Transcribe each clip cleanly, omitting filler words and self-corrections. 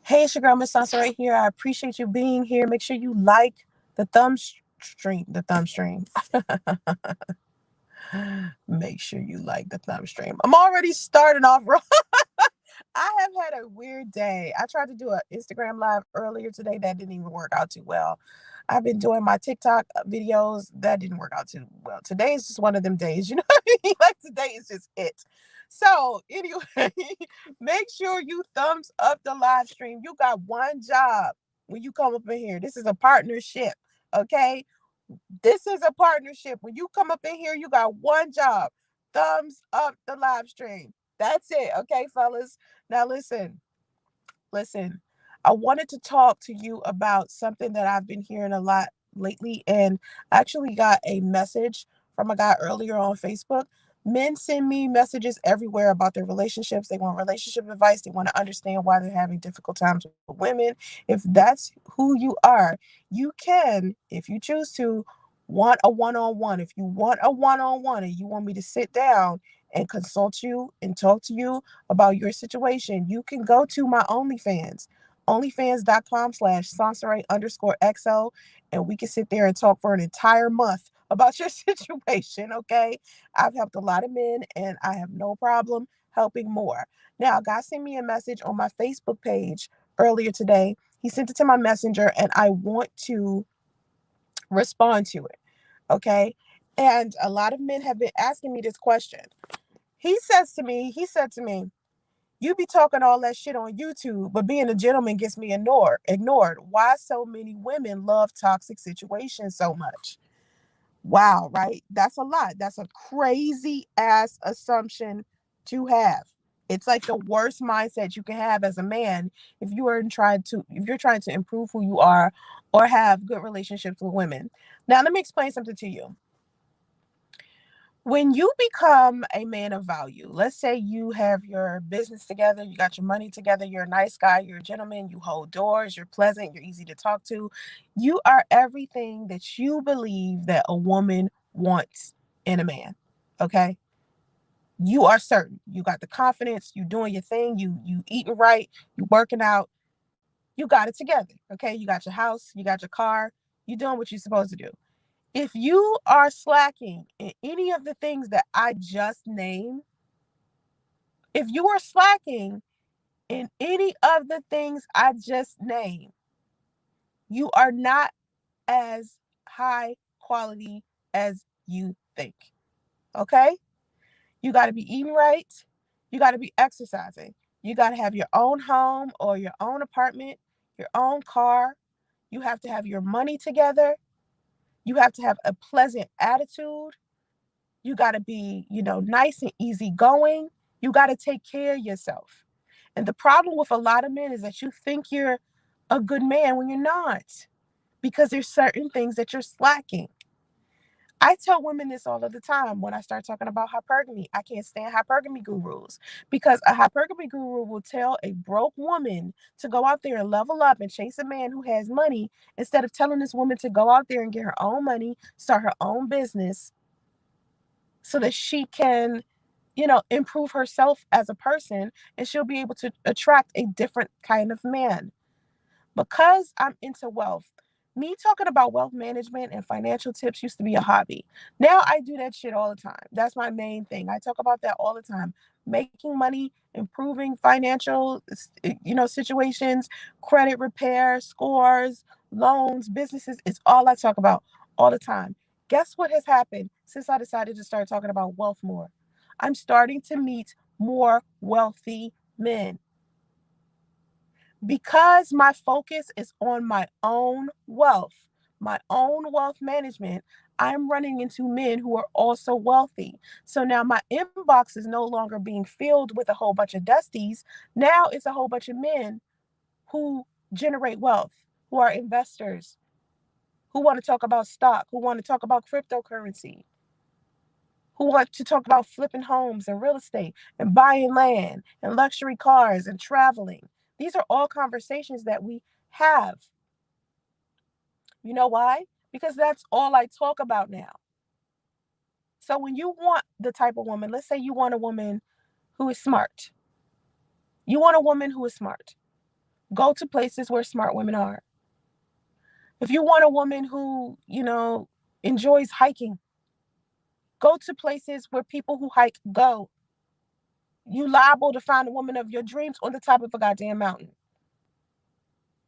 Hey, it's your girl, Miss Soncerae here. I appreciate you being here. Make sure you like the thumb stream. The thumb stream. Make sure you like the thumb stream. I'm already starting off wrong. I have had a weird day. I tried to do an Instagram live earlier today. That didn't even work out too well. I've been doing my TikTok videos. That didn't work out too well. Today is just one of them days. You know what I mean? Like today is just it. So anyway, make sure you thumbs up the live stream. You got one job when you come up in here. This is a partnership. Okay. This is a partnership. When you come up in here, you got one job. Thumbs up the live stream. That's it. Okay, fellas. Now listen. I wanted to talk to you about something that I've been hearing a lot lately, and I actually got a message from a guy earlier on Facebook. Men send me messages everywhere about their relationships. They want relationship advice. They want to understand why they're having difficult times with women. If that's who you are, you can, if you choose to, want a one-on-one. If you want a one-on-one and you want me to sit down and consult you and talk to you about your situation, you can go to my OnlyFans, onlyfans.com/Soncerae_XO, and we can sit there and talk for an entire month about your situation, okay? I've helped a lot of men and I have no problem helping more. Now, a guy sent me a message on my Facebook page earlier today. He sent it to my messenger and I want to respond to it, okay? And a lot of men have been asking me this question. He said to me, you be talking all that shit on YouTube, but being a gentleman gets me ignored. Why so many women love toxic situations so much? Wow, right? That's a lot. That's a crazy ass assumption to have. It's like the worst mindset you can have as a man if you're trying to improve who you are or have good relationships with women. Now, let me explain something to you. When you become a man of value, let's say you have your business together, you got your money together, you're a nice guy, you're a gentleman, you hold doors, you're pleasant, you're easy to talk to, you are everything that you believe that a woman wants in a man. Okay? You are certain. You got the confidence, you doing your thing, you eating right, you working out, you got it together. Okay? You got your house, you got your car, you doing what you're supposed to do. If you are slacking in any of the things that I just named, if you are slacking in any of the things I just named, you are not as high quality as you think. Okay? You got to be eating right. You got to be exercising. You got to have your own home or your own apartment, your own car. You have to have your money together. You have to have a pleasant attitude. You got to be, nice and easygoing. You got to take care of yourself. And the problem with a lot of men is that you think you're a good man when you're not, because there's certain things that you're slacking. I tell women this all of the time when I start talking about hypergamy. I can't stand hypergamy gurus because a hypergamy guru will tell a broke woman to go out there and level up and chase a man who has money instead of telling this woman to go out there and get her own money, start her own business so that she can, improve herself as a person and she'll be able to attract a different kind of man. Because I'm into wealth, me talking about wealth management and financial tips used to be a hobby. Now I do that shit all the time. That's my main thing. I talk about that all the time. Making money, improving financial, situations, credit repair, scores, loans, businesses. It's all I talk about all the time. Guess what has happened since I decided to start talking about wealth more? I'm starting to meet more wealthy men. Because my focus is on my own wealth management, I'm running into men who are also wealthy. So now my inbox is no longer being filled with a whole bunch of dusties. Now it's a whole bunch of men who generate wealth, who are investors, who want to talk about stock, who want to talk about cryptocurrency, who want to talk about flipping homes and real estate and buying land and luxury cars and traveling. These are all conversations that we have. You know why? Because that's all I talk about now. So when you want the type of woman, let's say you want a woman who is smart. You want a woman who is smart. Go to places where smart women are. If you want a woman who, enjoys hiking, go to places where people who hike go. You liable to find a woman of your dreams on the top of a goddamn mountain.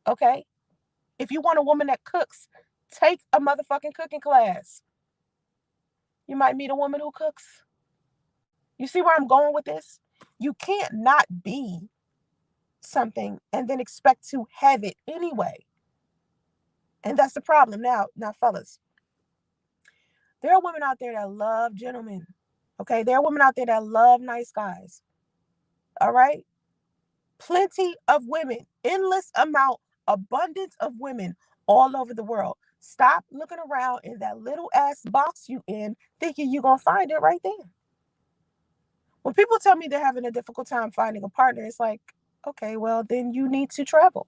Okay? If you want a woman that cooks, take a motherfucking cooking class. You might meet a woman who cooks. You see where I'm going with this? You can't not be something and then expect to have it anyway. And that's the problem. Now, fellas, there are women out there that love gentlemen. Okay? There are women out there that love nice guys. All right? Plenty of women, endless amount, abundance of women all over the world. Stop looking around in that little ass box you in, thinking you're going to find it right there. When people tell me they're having a difficult time finding a partner, it's like, okay, well, then you need to travel.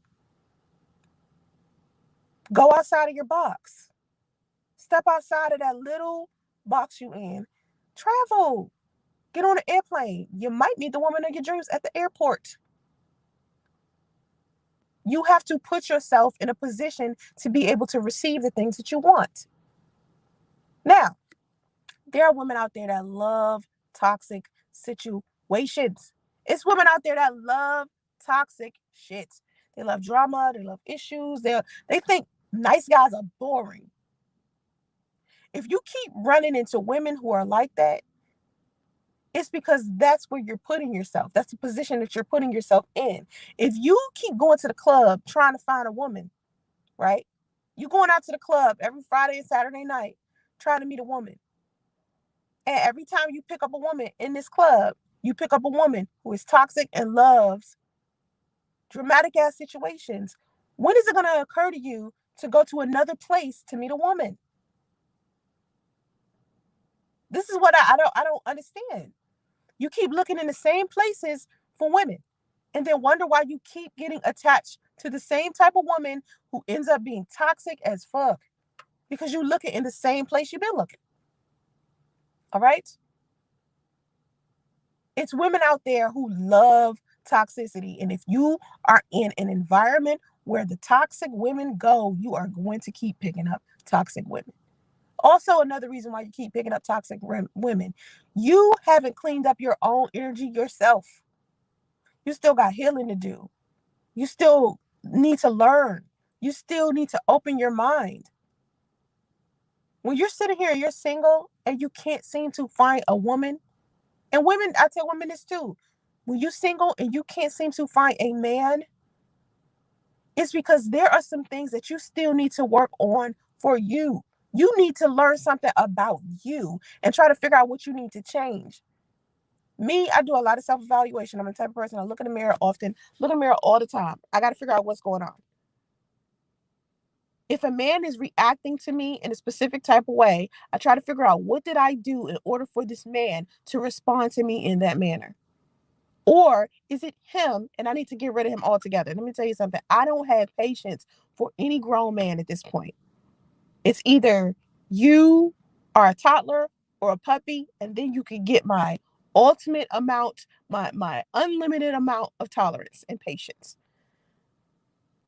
Go outside of your box. Step outside of that little box you in. Travel. Get on an airplane. You might meet the woman of your dreams at the airport. You have to put yourself in a position to be able to receive the things that you want. Now, there are women out there that love toxic situations. It's women out there that love toxic shit. They love drama. They love issues. They think nice guys are boring. If you keep running into women who are like that, it's because that's where you're putting yourself. That's the position that you're putting yourself in. If you keep going to the club trying to find a woman, right? You going out to the club every Friday and Saturday night trying to meet a woman. And every time you pick up a woman in this club, you pick up a woman who is toxic and loves dramatic ass situations. When is it going to occur to you to go to another place to meet a woman? This is what I don't understand. You keep looking in the same places for women and then wonder why you keep getting attached to the same type of woman who ends up being toxic as fuck because you're looking in the same place you've been looking. All right? It's women out there who love toxicity. And if you are in an environment where the toxic women go, you are going to keep picking up toxic women. Also, another reason why you keep picking up toxic women, you haven't cleaned up your own energy yourself. You still got healing to do. You still need to learn. You still need to open your mind. When you're sitting here and you're single and you can't seem to find a woman, and women, I tell women this too. When you're single and you can't seem to find a man, it's because there are some things that you still need to work on for you. You need to learn something about you and try to figure out what you need to change. Me, I do a lot of self-evaluation. I'm the type of person I look in the mirror often, look in the mirror all the time. I got to figure out what's going on. If a man is reacting to me in a specific type of way, I try to figure out what did I do in order for this man to respond to me in that manner. Or is it him and I need to get rid of him altogether? Let me tell you something. I don't have patience for any grown man at this point. It's either you are a toddler or a puppy, and then you can get my ultimate amount, my unlimited amount of tolerance and patience.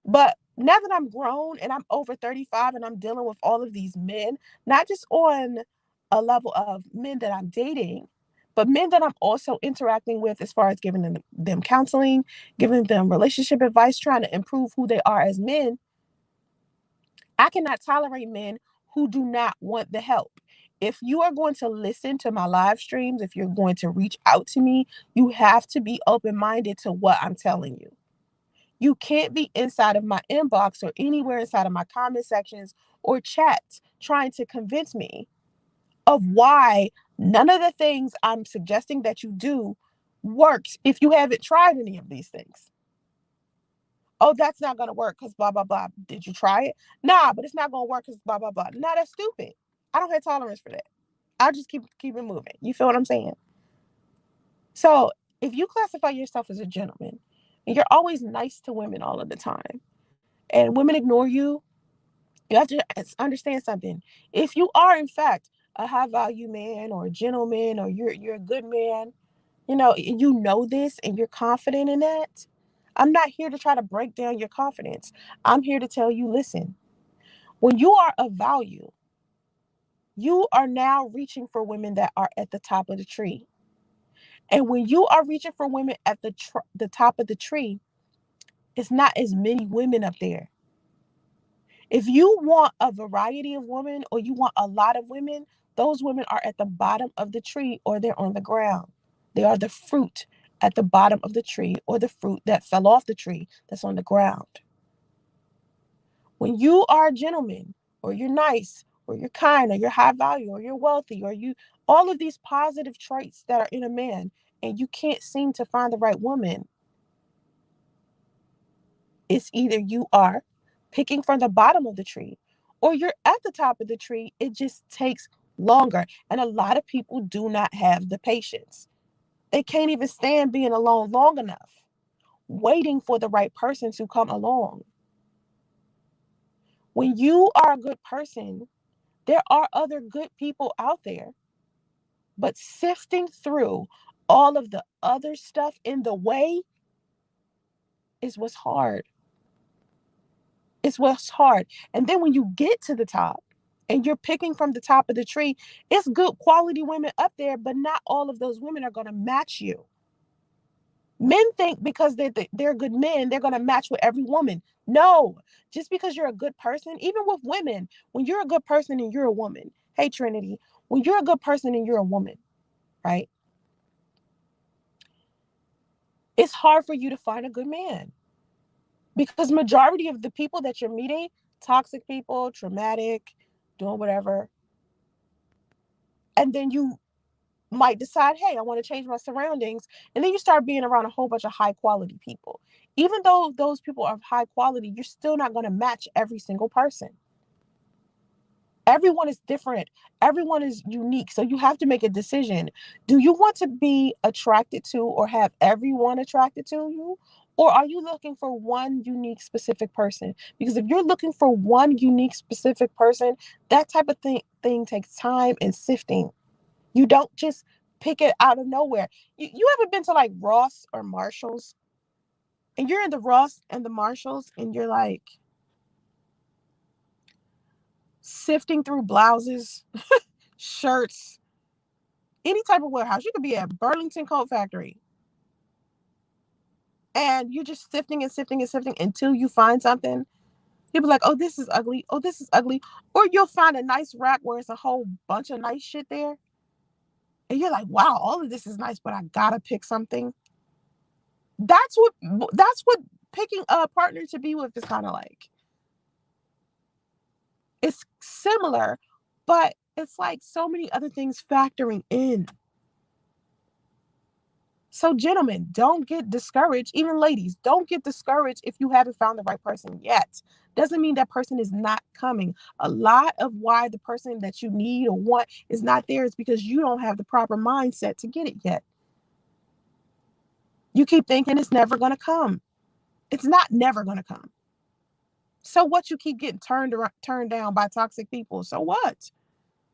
But now that I'm grown and I'm over 35 and I'm dealing with all of these men, not just on a level of men that I'm dating, but men that I'm also interacting with as far as giving them counseling, giving them relationship advice, trying to improve who they are as men, I cannot tolerate men who do not want the help. If you are going to listen to my live streams, if you're going to reach out to me, you have to be open minded to what I'm telling you. You can't be inside of my inbox or anywhere inside of my comment sections or chats trying to convince me of why none of the things I'm suggesting that you do works if you haven't tried any of these things. Oh, that's not going to work because blah, blah, blah. Did you try it? Nah, but it's not going to work because blah, blah, blah. Nah, that's stupid. I don't have tolerance for that. I'll just keep it moving. You feel what I'm saying? So if you classify yourself as a gentleman and you're always nice to women all of the time and women ignore you, you have to understand something. If you are, in fact, a high value man or a gentleman or you're a good man, you know this and you're confident in that, I'm not here to try to break down your confidence. I'm here to tell you, listen, when you are of value, you are now reaching for women that are at the top of the tree. And when you are reaching for women at the top of the tree, it's not as many women up there. If you want a variety of women or you want a lot of women, those women are at the bottom of the tree or they're on the ground. They are the fruit at the bottom of the tree or the fruit that fell off the tree that's on the ground. When you are a gentleman or you're nice or you're kind or you're high value or you're wealthy or you all of these positive traits that are in a man and you can't seem to find the right woman, it's either you are picking from the bottom of the tree or you're at the top of the tree. It just takes longer. And a lot of people do not have the patience. They can't even stand being alone long enough, waiting for the right person to come along. When you are a good person, there are other good people out there, but sifting through all of the other stuff in the way is what's hard. It's what's hard. And then when you get to the top and you're picking from the top of the tree, it's good quality women up there, but not all of those women are going to match you. Men think because they're good men, they're going to match with every woman. No, just because you're a good person, even with women, when you're a good person and you're a woman, hey, Trinity, when you're a good person and you're a woman, right? It's hard for you to find a good man because majority of the people that you're meeting, toxic people, traumatic, doing whatever, and then you might decide, hey, I want to change my surroundings. And then you start being around a whole bunch of high quality people. Even though those people are high quality, you're still not going to match every single person. Everyone is different. Everyone is unique. So you have to make a decision. Do you want to be attracted to or have everyone attracted to you? Or are you looking for one unique specific person? Because if you're looking for one unique specific person, that type of thing takes time and sifting. You don't just pick it out of nowhere. You ever been to like Ross or Marshalls and you're in the Ross and the Marshalls and you're like sifting through blouses, shirts, any type of warehouse. You could be at Burlington Coat Factory and you're just sifting and sifting and sifting until you find something. You'll be like, oh, this is ugly. Oh, this is ugly. Or you'll find a nice rack where it's a whole bunch of nice shit there. And you're like, wow, all of this is nice, but I gotta pick something. That's what picking a partner to be with is kind of like. It's similar, but it's like so many other things factoring in. So gentlemen, don't get discouraged. Even ladies, don't get discouraged if you haven't found the right person yet. Doesn't mean that person is not coming. A lot of why the person that you need or want is not there is because you don't have the proper mindset to get it yet. You keep thinking it's never going to come. It's not never going to come. So what, you keep getting turned down by toxic people? So what?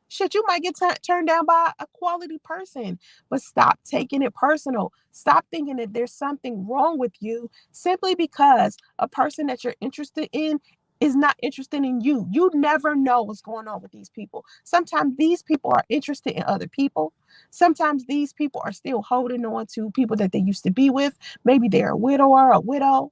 Shit, you might get turned down by a quality person, but stop taking it personal. Stop thinking that there's something wrong with you simply because a person that you're interested in is not interested in you. You never know what's going on with these people. Sometimes these people are interested in other people. Sometimes these people are still holding on to people that they used to be with. Maybe they're a widow or a widow.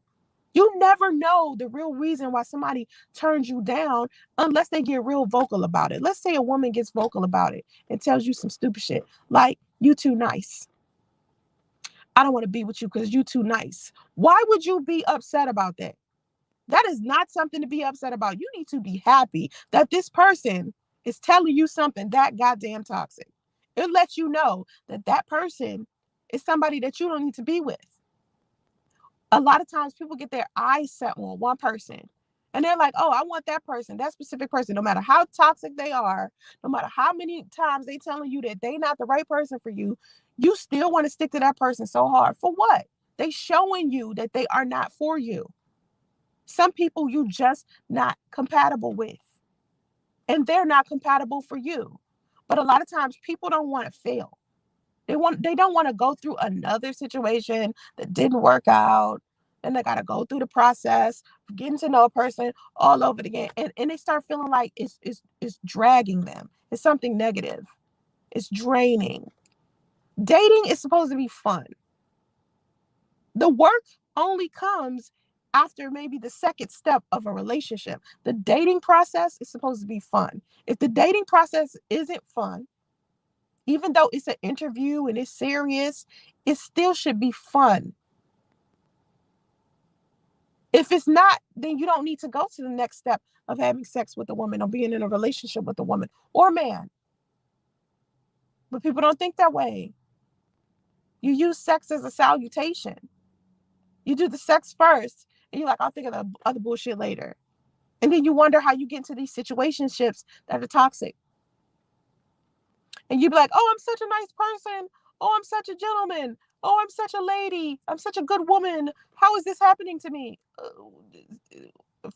You never know the real reason why somebody turns you down unless they get real vocal about it. Let's say a woman gets vocal about it and tells you some stupid shit like, you too nice. I don't want to be with you because you too nice. Why would you be upset about that? That is not something to be upset about. You need to be happy that this person is telling you something that goddamn toxic. It lets you know that that person is somebody that you don't need to be with. A lot of times people get their eyes set on one person and they're like, oh, I want that person, that specific person, no matter how toxic they are, no matter how many times they telling you that they not the right person for you, you still want to stick to that person so hard. For what? They showing you that they are not for you. Some people you just not compatible with and they're not compatible for you. But a lot of times people don't want to fail. They don't want to go through another situation that didn't work out. And they got to go through the process of getting to know a person all over again. And they start feeling like it's dragging them. It's something negative. It's draining. Dating is supposed to be fun. The work only comes after maybe the second step of a relationship. The dating process is supposed to be fun. If the dating process isn't fun, even though it's an interview and it's serious, it still should be fun. If it's not, then you don't need to go to the next step of having sex with a woman or being in a relationship with a woman or man. But people don't think that way. You use sex as a salutation. You do the sex first, and you're like, I'll think of the other bullshit later. And then you wonder how you get into these situationships that are toxic. And you be like, oh, I'm such a nice person. Oh, I'm such a gentleman. Oh, I'm such a lady. I'm such a good woman. How is this happening to me?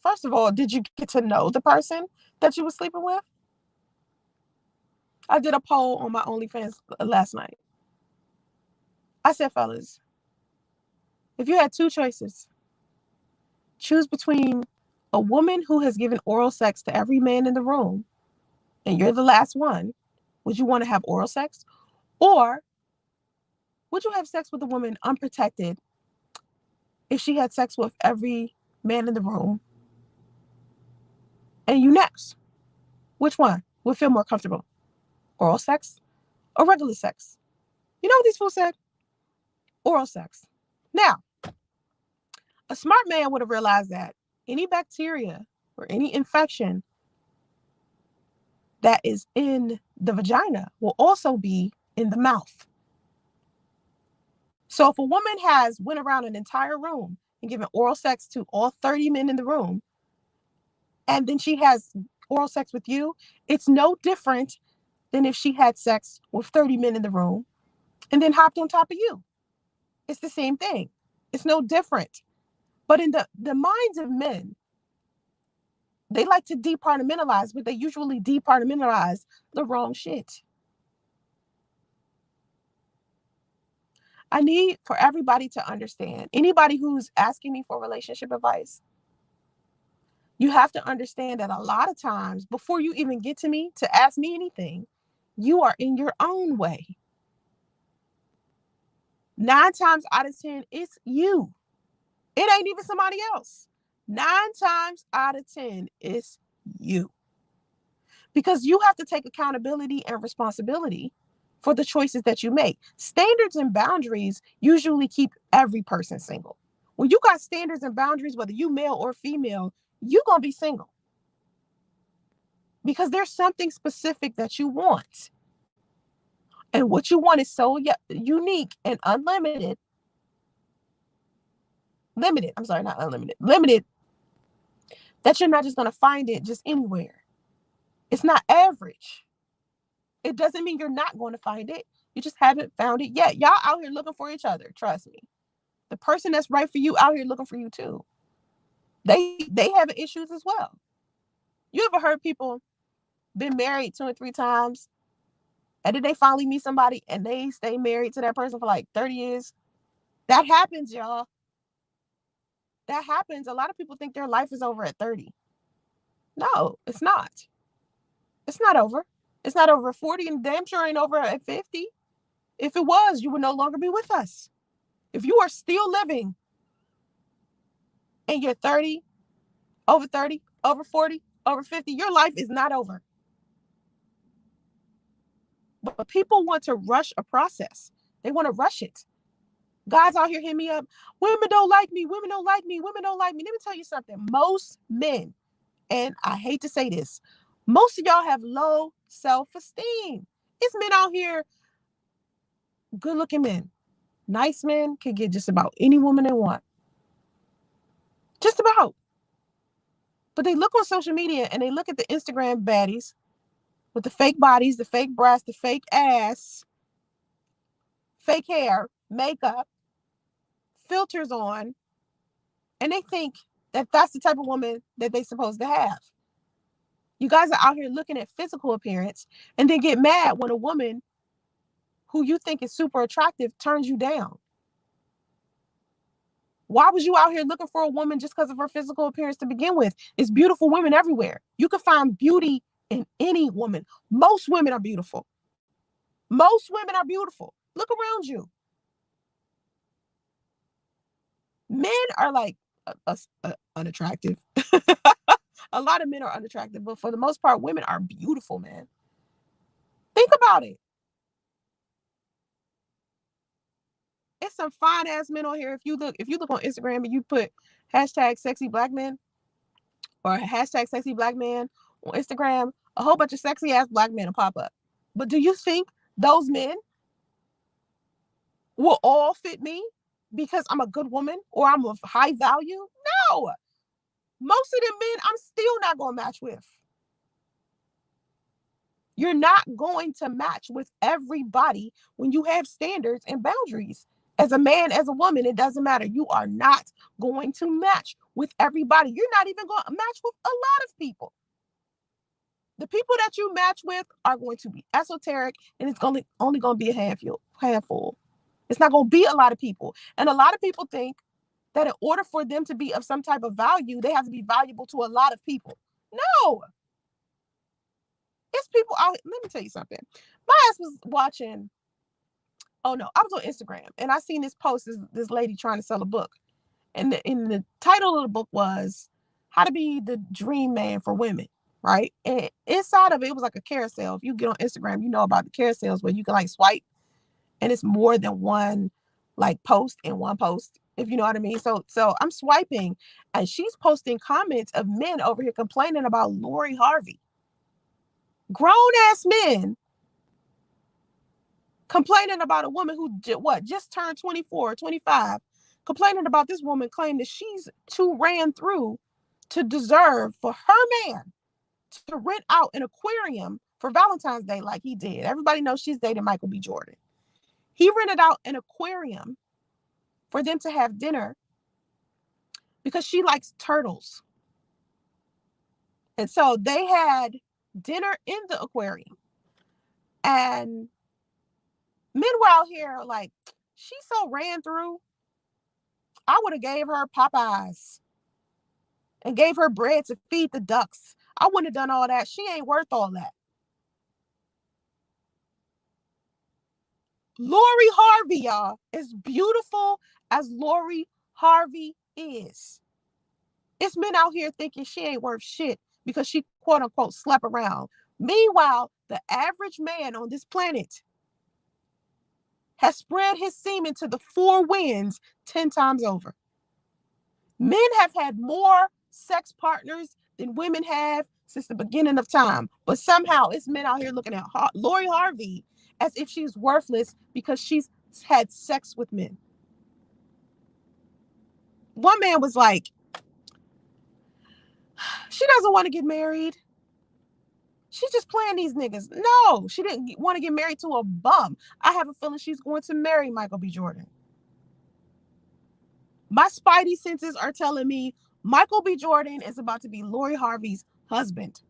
First of all, did you get to know the person that you were sleeping with? I did a poll on my OnlyFans last night. I said, fellas, if you had two choices, choose between a woman who has given oral sex to every man in the room, and you're the last one, would you want to have oral sex? Or would you have sex with a woman unprotected if she had sex with every man in the room and you next? Which one would feel more comfortable? Oral sex or regular sex? You know what these fools said? Oral sex. Now, a smart man would have realized that any bacteria or any infection that is in the vagina will also be in the mouth. So if a woman has went around an entire room and given oral sex to all 30 men in the room, and then she has oral sex with you, it's no different than if she had sex with 30 men in the room and then hopped on top of you. It's the same thing. It's no different. But in the minds of men, they like to departmentalize, but they usually departmentalize the wrong shit. I need for everybody to understand, anybody who's asking me for relationship advice, you have to understand that a lot of times before you even get to me to ask me anything, you are in your own way. 9 times out of 10, it's you. It ain't even somebody else. 9 times out of 10, it's you. Because you have to take accountability and responsibility for the choices that you make. Standards and boundaries usually keep every person single. When you got standards and boundaries, whether you male or female, you're going to be single. Because there's something specific that you want. And what you want is so unique and unlimited. Limited. I'm sorry, not unlimited. Limited. That you're not just going to find it just anywhere. It's not average. It doesn't mean you're not going to find it. You just haven't found it yet. Y'all out here looking for each other. Trust me. The person that's right for you out here looking for you too. They have issues as well. You ever heard people been married 2 or 3 times and then they finally meet somebody and they stay married to that person for like 30 years? That happens, y'all. That happens. A lot of people think their life is over at 30. No, it's not. It's not over. It's not over at 40 and damn sure ain't over at 50. If it was, you would no longer be with us. If you are still living and you're 30, over 40, over 50, your life is not over. But people want to rush a process. They want to rush it. Guys out here hit me up. Women don't like me. Women don't like me. Women don't like me. Let me tell you something. Most men, and I hate to say this, most of y'all have low self-esteem. It's men out here, good looking men. Nice men can get just about any woman they want. Just about. But they look on social media and they look at the Instagram baddies with the fake bodies, the fake breasts, the fake ass, fake hair, makeup, filters on, and they think that that's the type of woman that they're supposed to have. You guys are out here looking at physical appearance and then get mad when a woman who you think is super attractive turns you down. Why was you out here looking for a woman just because of her physical appearance to begin with? It's beautiful women everywhere. You can find beauty in any woman. Most women are beautiful. Most women are beautiful. Look around you. Men are like unattractive. A lot of men are unattractive, but for the most part, women are beautiful, man. Think about it. It's some fine ass men on here. If you look on Instagram and you put hashtag sexy black men or hashtag sexy black man on Instagram, a whole bunch of sexy ass black men will pop up. But do you think those men will all fit me because I'm a good woman or I'm of high value? No. Most of them men I'm still not going to match with. You're not going to match with everybody when you have standards and boundaries. As a man, as a woman, it doesn't matter. You are not going to match with everybody. You're not even going to match with a lot of people. The people that you match with are going to be esoteric, and it's only going to be a handful. It's not going to be a lot of people. And a lot of people think that in order for them to be of some type of value, they have to be valuable to a lot of people. No, it's people out. Let me tell you something. My ass was watching. Oh no, I was on Instagram and I seen this post. This lady trying to sell a book, and the title of the book was "How to Be the Dream Man for Women." Right, and inside of it, it was like a carousel. If you get on Instagram, you know about the carousels where you can like swipe, and it's more than one like post in one post. If you know what I mean. So I'm swiping, and she's posting comments of men over here complaining about Lori Harvey. Grown ass men complaining about a woman who just turned 24 or 25, complaining about this woman claiming that she's too ran through to deserve for her man to rent out an aquarium for Valentine's Day like he did. Everybody knows she's dating Michael B. Jordan. He rented out an aquarium for them to have dinner because she likes turtles. And so they had dinner in the aquarium. And men were out here like, she so ran through. I would have gave her Popeyes and gave her bread to feed the ducks. I wouldn't have done all that. She ain't worth all that. Lori Harvey, y'all, as beautiful as Lori Harvey is, it's men out here thinking she ain't worth shit because she quote unquote slept around. Meanwhile, the average man on this planet has spread his semen to the four winds 10 times over. Men have had more sex partners than women have since the beginning of time. But somehow it's men out here looking at Lori Harvey as if she's worthless because she's had sex with men. One man was like, she doesn't want to get married. She's just playing these niggas. No, she didn't want to get married to a bum. I have a feeling she's going to marry Michael B. Jordan. My spidey senses are telling me Michael B. Jordan is about to be Lori Harvey's husband.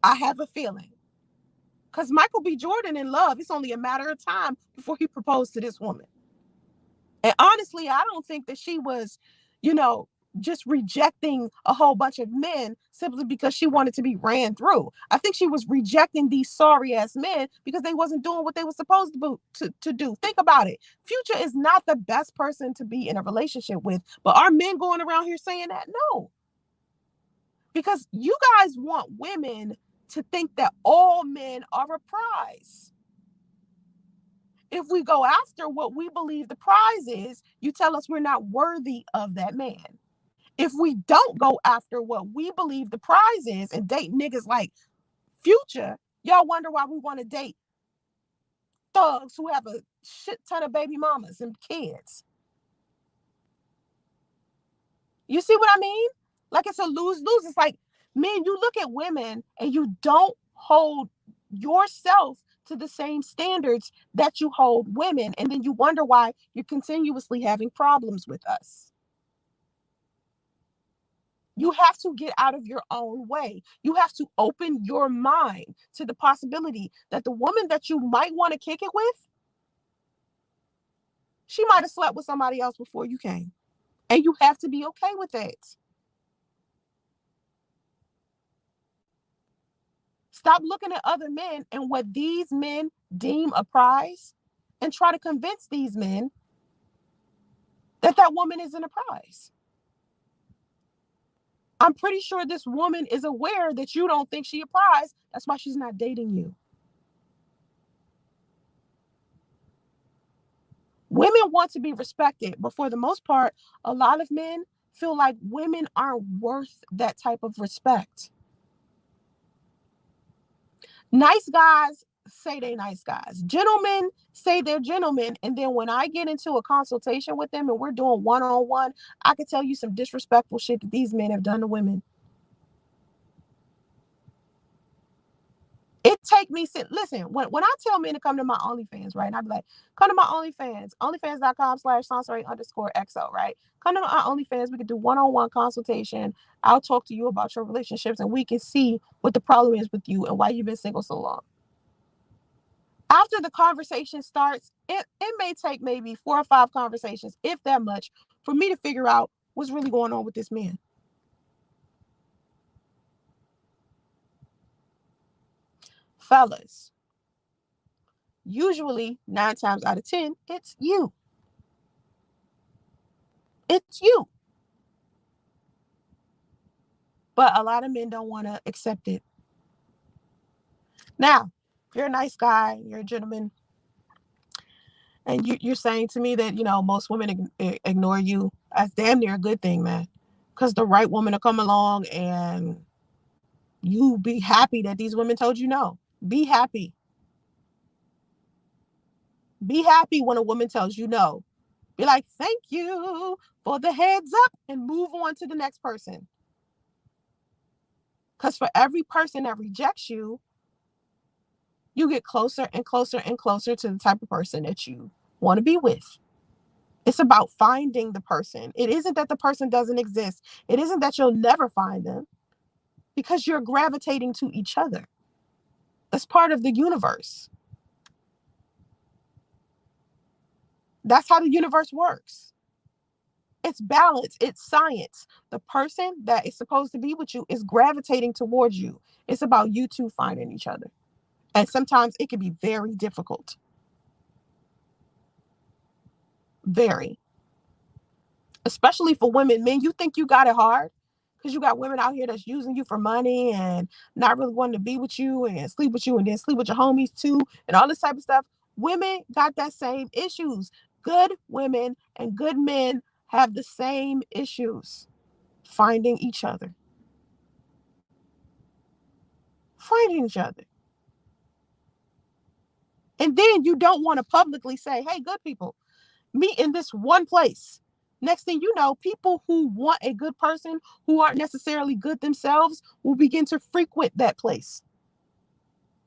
I have a feeling. Because Michael B. Jordan in love, it's only a matter of time before he proposed to this woman. And honestly, I don't think that she was, you know, just rejecting a whole bunch of men simply because she wanted to be ran through. I think she was rejecting these sorry ass men because they wasn't doing what they were supposed to do. Think about it. Future is not the best person to be in a relationship with, but are men going around here saying that? No. Because you guys want women to think that all men are a prize. If we go after what we believe the prize is, you tell us we're not worthy of that man. If we don't go after what we believe the prize is and date niggas like Future, y'all wonder why we want to date thugs who have a shit ton of baby mamas and kids. You see what I mean? Like it's a lose-lose. It's like, man, you look at women and you don't hold yourself to the same standards that you hold women. And then you wonder why you're continuously having problems with us. You have to get out of your own way. You have to open your mind to the possibility that the woman that you might want to kick it with, She might have slept with somebody else before you came. And you have to be okay with that. Stop looking at other men and what these men deem a prize and try to convince these men that that woman isn't a prize. I'm pretty sure this woman is aware that you don't think she a prize. That's why she's not dating you. Women want to be respected, but for the most part, a lot of men feel like women aren't worth that type of respect. Nice guys say they nice guys. Gentlemen say they're gentlemen. And then when I get into a consultation with them and we're doing one-on-one, I can tell you some disrespectful shit that these men have done to women. It take me listen, when I tell men to come to my OnlyFans, right? And I be like, come to my OnlyFans, onlyfans.com/Soncerae_XO, right? Come to my OnlyFans, we can do one-on-one consultation. I'll talk to you about your relationships and we can see what the problem is with you and why you've been single so long. After the conversation starts, it may take maybe 4 or 5 conversations, if that much, for me to figure out what's really going on with this man. Fellas, usually 9 times out of 10, it's you. It's you. But a lot of men don't want to accept it. Now, if you're a nice guy, you're a gentleman, and you're saying to me that, most women ignore you, that's damn near a good thing, man. Because the right woman will come along and you be happy that these women told you no. Be happy. Be happy when a woman tells you no. Be like, thank you for the heads up and move on to the next person. Because for every person that rejects you, you get closer and closer and closer to the type of person that you want to be with. It's about finding the person. It isn't that the person doesn't exist. It isn't that you'll never find them because you're gravitating to each other. That's part of the universe. That's how the universe works. It's balance. It's science. The person that is supposed to be with you is gravitating towards you. It's about you two finding each other. And sometimes it can be very difficult. Very. Especially for women. Men, you think you got it hard because you got women out here that's using you for money and not really wanting to be with you and sleep with you and then sleep with your homies too and all this type of stuff. Women got that same issues. Good women and good men have the same issues finding each other. Finding each other. And then you don't want to publicly say, hey, good people, meet in this one place. Next thing you know, people who want a good person, who aren't necessarily good themselves, will begin to frequent that place.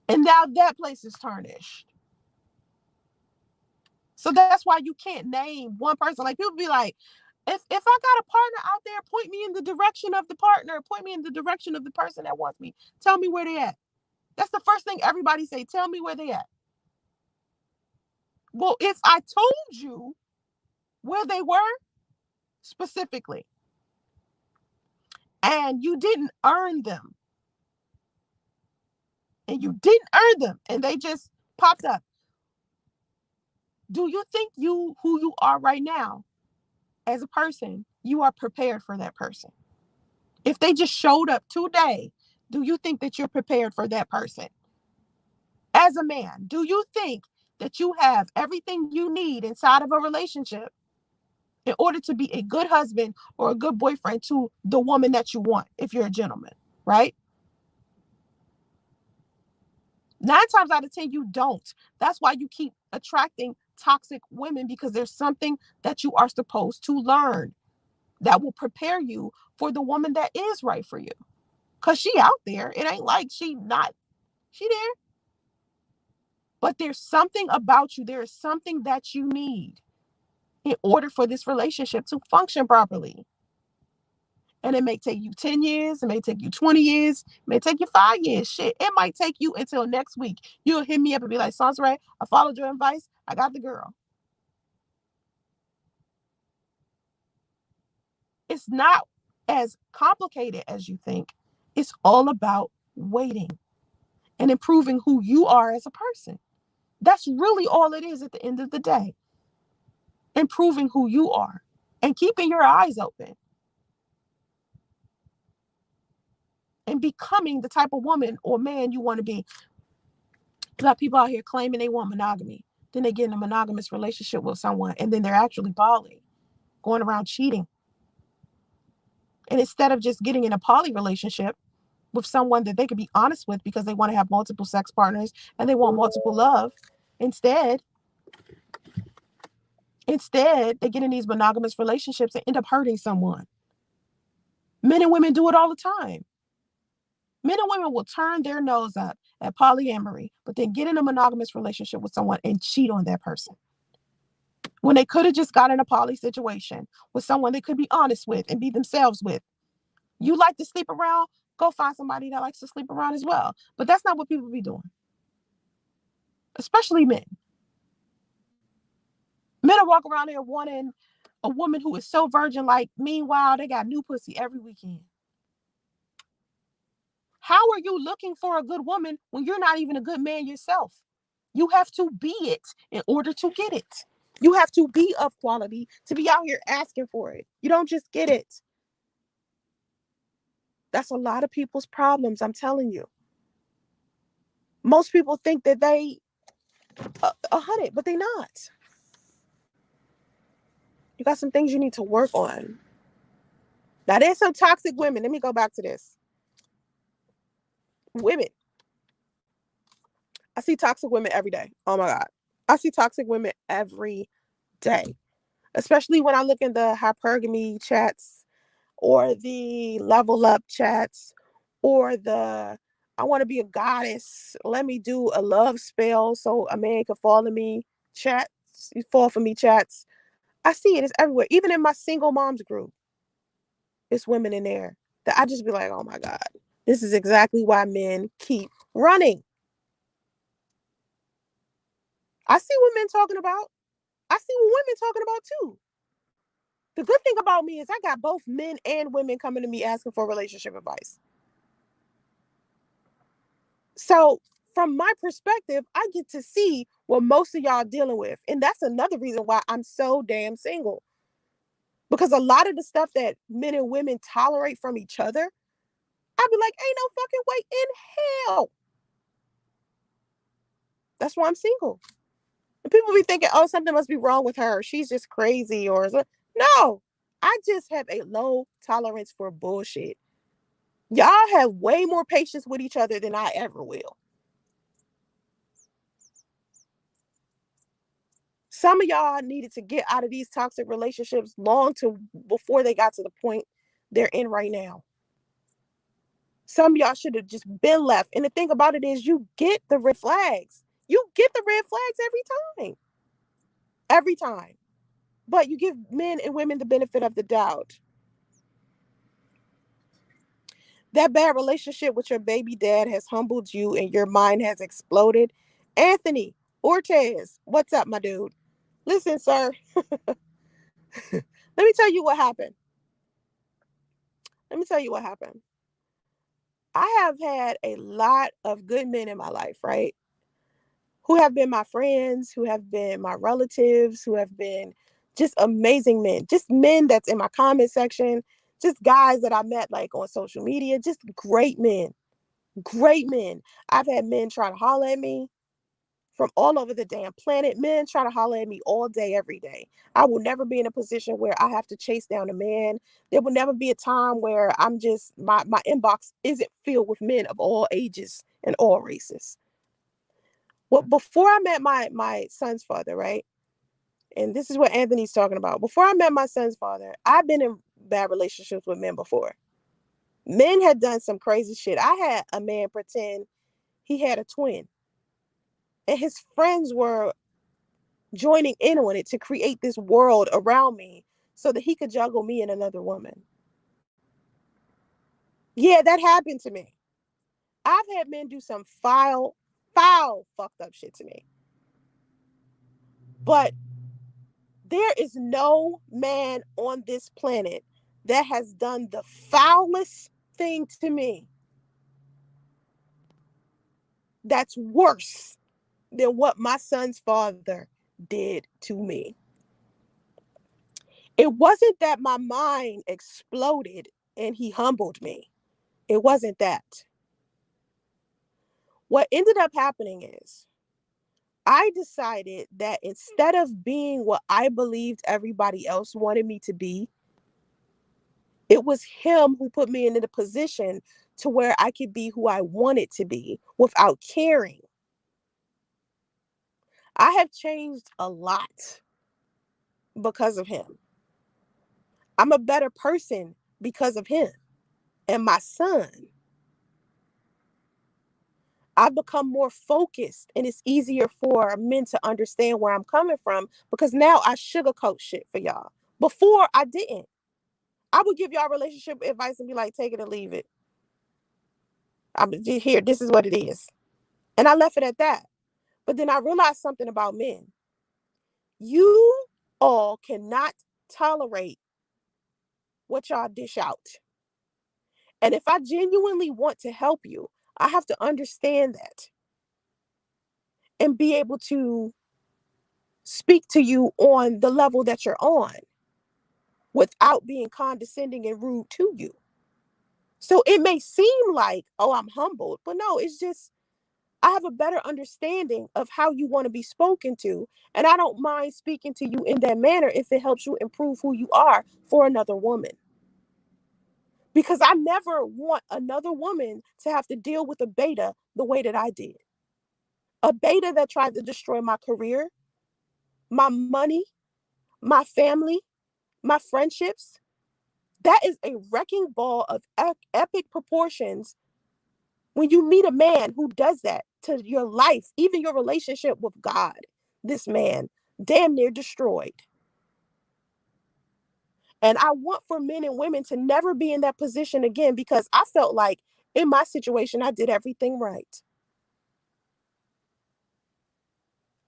And now that place is tarnished. So that's why you can't name one person. Like people be like, if I got a partner out there, point me in the direction of the partner, point me in the direction of the person that wants me. Tell me where they at. That's the first thing everybody say. Tell me where they at. Well, if I told you where they were specifically and you didn't earn them and they just popped up, do you think you who you are right now as a person, you are prepared for that person? If they just showed up today, do you think that you're prepared for that person? As a man, do you think that you have everything you need inside of a relationship in order to be a good husband or a good boyfriend to the woman that you want if you're a gentleman, right? 9 times out of 10, you don't. That's why you keep attracting toxic women because there's something that you are supposed to learn that will prepare you for the woman that is right for you. Because she out there. It ain't like she there. But there's something about you. There is something that you need in order for this relationship to function properly. And it may take you 10 years, it may take you 20 years, it may take you 5 years. Shit, it might take you until next week. You'll hit me up and be like, Soncerae, I followed your advice. I got the girl. It's not as complicated as you think. It's all about waiting and improving who you are as a person. That's really all it is at the end of the day. Improving who you are and keeping your eyes open and becoming the type of woman or man you want to be. You got people out here claiming they want monogamy. Then they get in a monogamous relationship with someone and then they're actually poly, going around cheating. And instead of just getting in a poly relationship with someone that they could be honest with because they want to have multiple sex partners and they want multiple love, instead they get in these monogamous relationships and end up hurting someone. Men and women do it all the time. Men and women will turn their nose up at polyamory, but then get in a monogamous relationship with someone and cheat on that person. When they could have just got in a poly situation with someone they could be honest with and be themselves with. You like to sleep around? Go find somebody that likes to sleep around as well. But that's not what people be doing, especially men. Men are walking around here wanting a woman who is so virgin like, meanwhile, they got new pussy every weekend. How are you looking for a good woman when you're not even a good man yourself? You have to be it in order to get it. You have to be of quality to be out here asking for it. You don't just get it. That's a lot of people's problems, I'm telling you. Most people think that they 100, but they not. You got some things you need to work on. Now, there's some toxic women. Let me go back to this. Women. I see toxic women every day. Oh my God. I see toxic women every day. Especially when I look in the hypergamy chats or the level up chats or the I want to be a goddess. Let me do a love spell so a man can fall in me chats. Fall for me chats. I see it. It's everywhere. Even in my single moms group, it's women in there that I just be like, oh my God, this is exactly why men keep running. I see what men talking about. I see what women talking about too. The good thing about me is I got both men and women coming to me asking for relationship advice. So from my perspective, I get to see what most of y'all dealing with. And that's another reason why I'm so damn single. Because a lot of the stuff that men and women tolerate from each other, I'd be like, ain't no fucking way in hell. That's why I'm single. And people be thinking, oh, something must be wrong with her. She's just crazy or no. I just have a low tolerance for bullshit. Y'all have way more patience with each other than I ever will. Some of y'all needed to get out of these toxic relationships long to before they got to the point they're in right now. Some of y'all should have just been left. And the thing about it is you get the red flags. You get the red flags every time. Every time. But you give men and women the benefit of the doubt. That bad relationship with your baby dad has humbled you and your mind has exploded. Anthony Ortez, what's up, my dude? Listen, sir. Let me tell you what happened. Let me tell you what happened. I have had a lot of good men in my life, right? Who have been my friends, who have been my relatives, who have been just amazing men, just men that's in my comment section, just guys that I met like on social media, just great men, great men. I've had men try to holler at me from all over the damn planet. Men try to holler at me all day, every day. I will never be in a position where I have to chase down a man. There will never be a time where I'm just, my inbox isn't filled with men of all ages and all races. Well, before I met my son's father, right? And this is what Anthony's talking about. Before I met my son's father, I've been in bad relationships with men before. Men had done some crazy shit. I had a man pretend he had a twin, and his friends were joining in on it to create this world around me so that he could juggle me and another woman. Yeah, that happened to me. I've had men do some foul, fucked up shit to me. But there is no man on this planet that has done the foulest thing to me that's worse than what my son's father did to me. It wasn't that my mind exploded and he humbled me. It wasn't that. What ended up happening is I decided that instead of being what I believed everybody else wanted me to be, it was him who put me into the position to where I could be who I wanted to be without caring. I have changed a lot because of him. I'm a better person because of him and my son. I've become more focused and it's easier for men to understand where I'm coming from because now I sugarcoat shit for y'all. Before I didn't. I would give y'all relationship advice and be like, take it or leave it. I'm here. This is what it is. And I left it at that. But then I realized something about men. You all cannot tolerate what y'all dish out. And if I genuinely want to help you, I have to understand that and be able to speak to you on the level that you're on without being condescending and rude to you. So it may seem like, oh, I'm humbled, but no, it's just I have a better understanding of how you want to be spoken to. And I don't mind speaking to you in that manner if it helps you improve who you are for another woman. Because I never want another woman to have to deal with a beta the way that I did. A beta that tried to destroy my career, my money, my family, my friendships. That is a wrecking ball of epic proportions when you meet a man who does that to your life, even your relationship with God. This man damn near destroyed. And I want for men and women to never be in that position again because I felt like in my situation, I did everything right.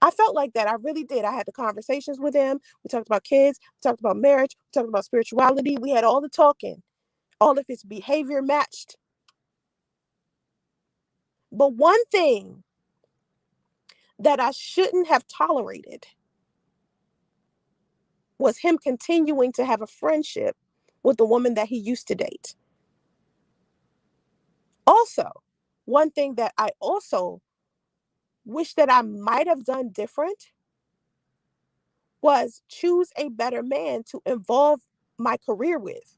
I felt like that. I really did. I had the conversations with him. We talked about kids. We talked about marriage. We talked about spirituality. We had all the talking. All of his behavior matched. But one thing that I shouldn't have tolerated was him continuing to have a friendship with the woman that he used to date. Also, one thing that I also wish that I might have done different was choose a better man to involve my career with.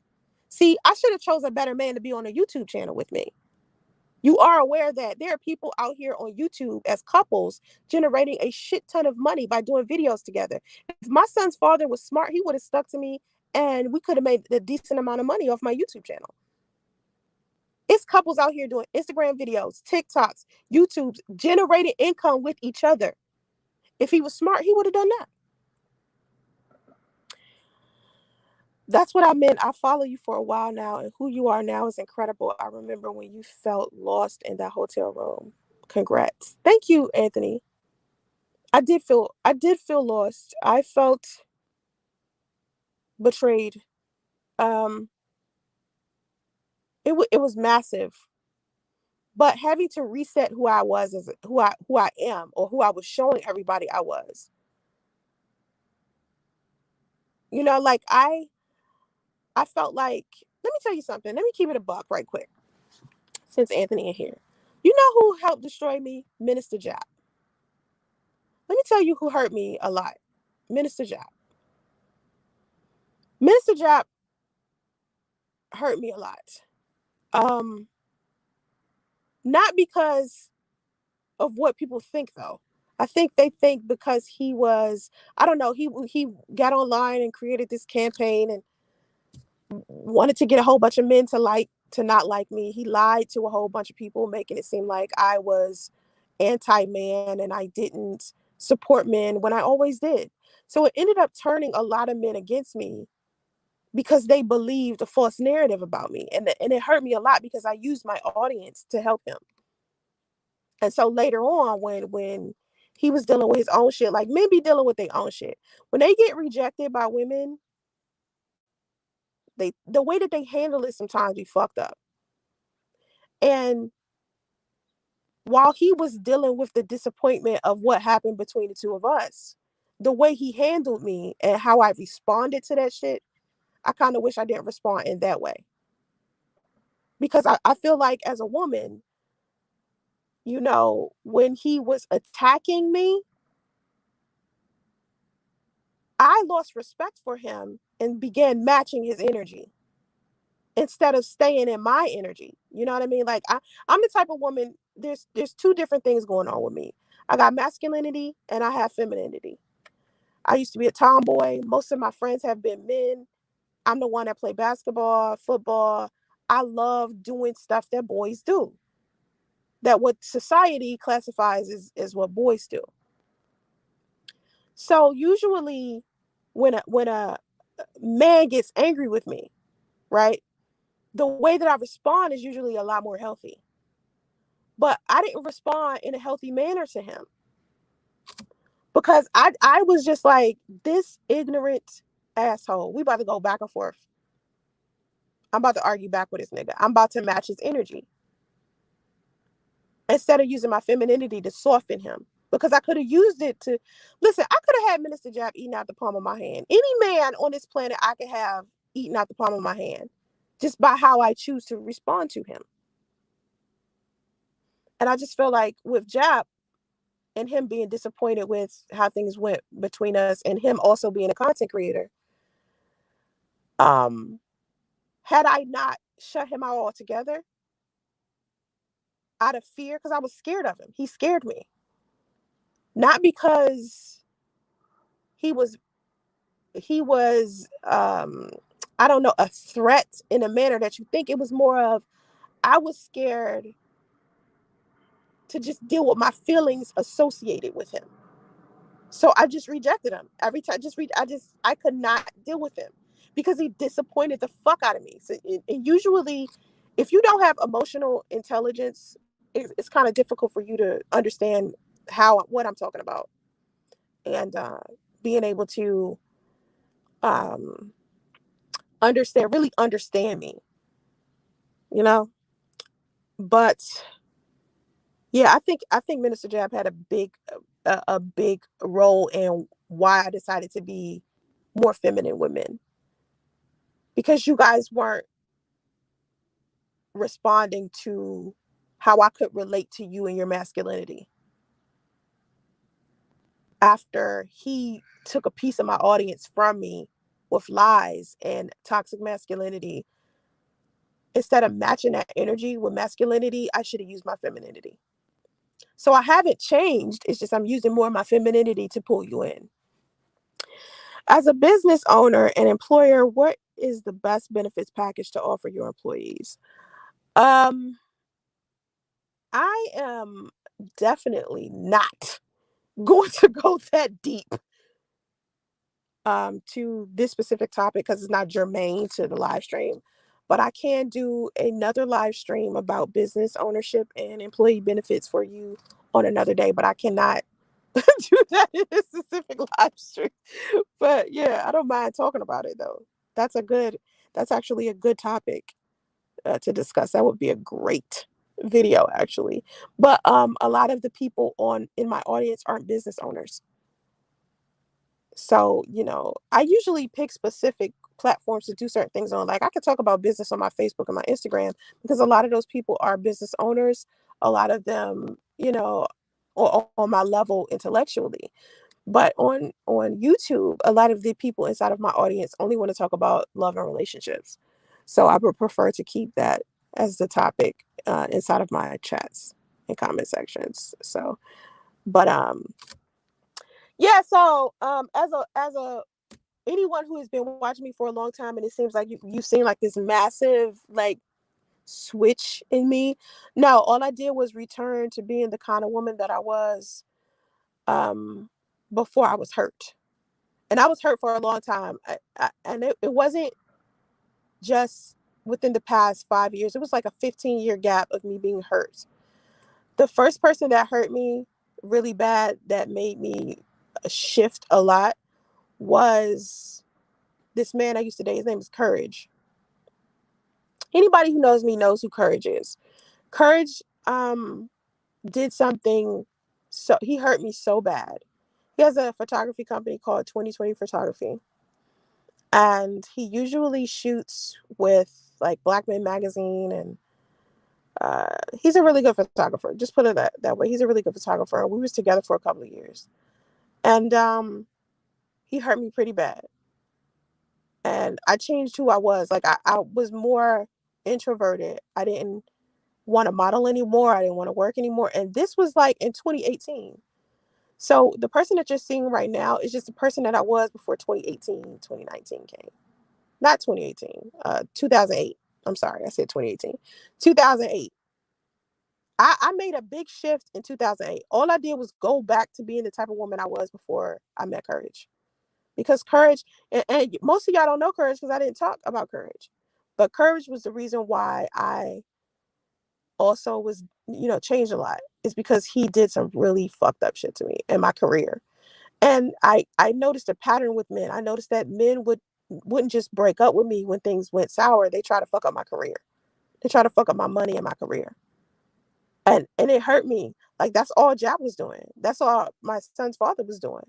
See, I should have chose a better man to be on a YouTube channel with me. You are aware that there are people out here on YouTube as couples generating a shit ton of money by doing videos together. If my son's father was smart, he would have stuck to me and we could have made a decent amount of money off my YouTube channel. It's couples out here doing Instagram videos, TikToks, YouTubes, generating income with each other. If he was smart, he would have done that. That's what I meant. I follow you for a while now, and who you are now is incredible. I remember when you felt lost in that hotel room. Congrats. Thank you, Anthony. I did feel lost. I felt betrayed. Um it was massive. But having to reset who I was as who I am or who I was showing everybody I was. Like I felt like let me tell you something. Let me keep it a buck right quick since Anthony in here. You know who helped destroy me? Minister Jap. Let me tell you who hurt me a lot. Minister Jap. Minister Jap hurt me a lot. Um, Not because of what people think though. I think they think because he was, I don't know, he got online and created this campaign and wanted to get a whole bunch of men to not like me. He lied to a whole bunch of people, making it seem like I was anti-man and I didn't support men when I always did. So it ended up turning a lot of men against me because they believed a false narrative about me. And it hurt me a lot because I used my audience to help him. And so later on, when he was dealing with his own shit, like men be dealing with their own shit. When they get rejected by women, the way that they handle it sometimes be fucked up. And while he was dealing with the disappointment of what happened between the two of us, the way he handled me and how I responded to that shit, I kind of wish I didn't respond in that way. Because I feel like as a woman, when he was attacking me, I lost respect for him and began matching his energy instead of staying in my energy. You know what I mean? Like I'm the type of woman, there's two different things going on with me. I got masculinity and I have femininity. I used to be a tomboy. Most of my friends have been men. I'm the one that play basketball, football. I love doing stuff that boys do. That what society classifies as what boys do. So usually when a man gets angry with me, right? The way that I respond is usually a lot more healthy. But I didn't respond in a healthy manner to him because I was just like, this ignorant asshole. We about to go back and forth. I'm about to argue back with this nigga. I'm about to match his energy instead of using my femininity to soften him. Because I could have used it to listen. I could have had Minister Jab eating out the palm of my hand. Any man on this planet I could have eaten out the palm of my hand, just by how I choose to respond to him. And I just feel like with Jab and him being disappointed with how things went between us, and him also being a content creator, um, had I not shut him out altogether out of fear, because I was scared of him. He scared me. Not because he was I don't know, a threat in a manner that you think. It was more of, I was scared to just deal with my feelings associated with him. So I just rejected him every time. I could not deal with him because he disappointed the fuck out of me. So and usually, if you don't have emotional intelligence, it's kind of difficult for you to understand what I'm talking about, and being able to um, really understand me, you know. But yeah, I think Minister Jab had a big role in why I decided to be more feminine with men, because you guys weren't responding to how I could relate to you and your masculinity. After he took a piece of my audience from me with lies and toxic masculinity, instead of matching that energy with masculinity, I should have used my femininity. So I haven't changed. It's just I'm using more of my femininity to pull you in. As a business owner and employer, what is the best benefits package to offer your employees? Um, I am definitely not going to go that deep to this specific topic because it's not germane to the live stream. But I can do another live stream about business ownership and employee benefits for you on another day. But I cannot do that in a specific live stream. But yeah, I don't mind talking about it though. That's a good. That's actually a good topic to discuss. That would be a great video actually. But a lot of the people on in my audience aren't business owners. So, I usually pick specific platforms to do certain things on. Like I could talk about business on my Facebook and my Instagram because a lot of those people are business owners. A lot of them, on my level intellectually. But on YouTube, a lot of the people inside of my audience only want to talk about love and relationships. So I would prefer to keep that as the topic inside of my chats and comment sections. So, but yeah. So as a anyone who has been watching me for a long time, and it seems like you've seen like this massive like switch in me. No, all I did was return to being the kind of woman that I was um before I was hurt. And I was hurt for a long time. And it wasn't just within the past 5 years. It was like a 15-year gap of me being hurt. The first person that hurt me really bad, that made me shift a lot, was this man I used to date. His name is Courage. Anybody who knows me knows who Courage is. Courage did something, so he hurt me so bad. He has a photography company called 2020 Photography, and he usually shoots with like Black Men Magazine, and he's a really good photographer. Just put it that way. He's a really good photographer, and we was together for a couple of years, and he hurt me pretty bad, and I changed who I was. Like I was more introverted. I didn't want to model anymore. I didn't want to work anymore, and this was like in 2018. So the person that you're seeing right now is just the person that I was before 2018, 2019 came. Not 2018, 2008. I'm sorry, I said 2018. 2008. I made a big shift in 2008. All I did was go back to being the type of woman I was before I met Courage. Because Courage, and most of y'all don't know Courage because I didn't talk about Courage. But Courage was the reason why I also was, changed a lot. It's because he did some really fucked up shit to me in my career. And I noticed a pattern with men. I noticed that men wouldn't just break up with me when things went sour. They try to fuck up my career. They try to fuck up my money and my career. And it hurt me. Like that's all Jab was doing. That's all my son's father was doing.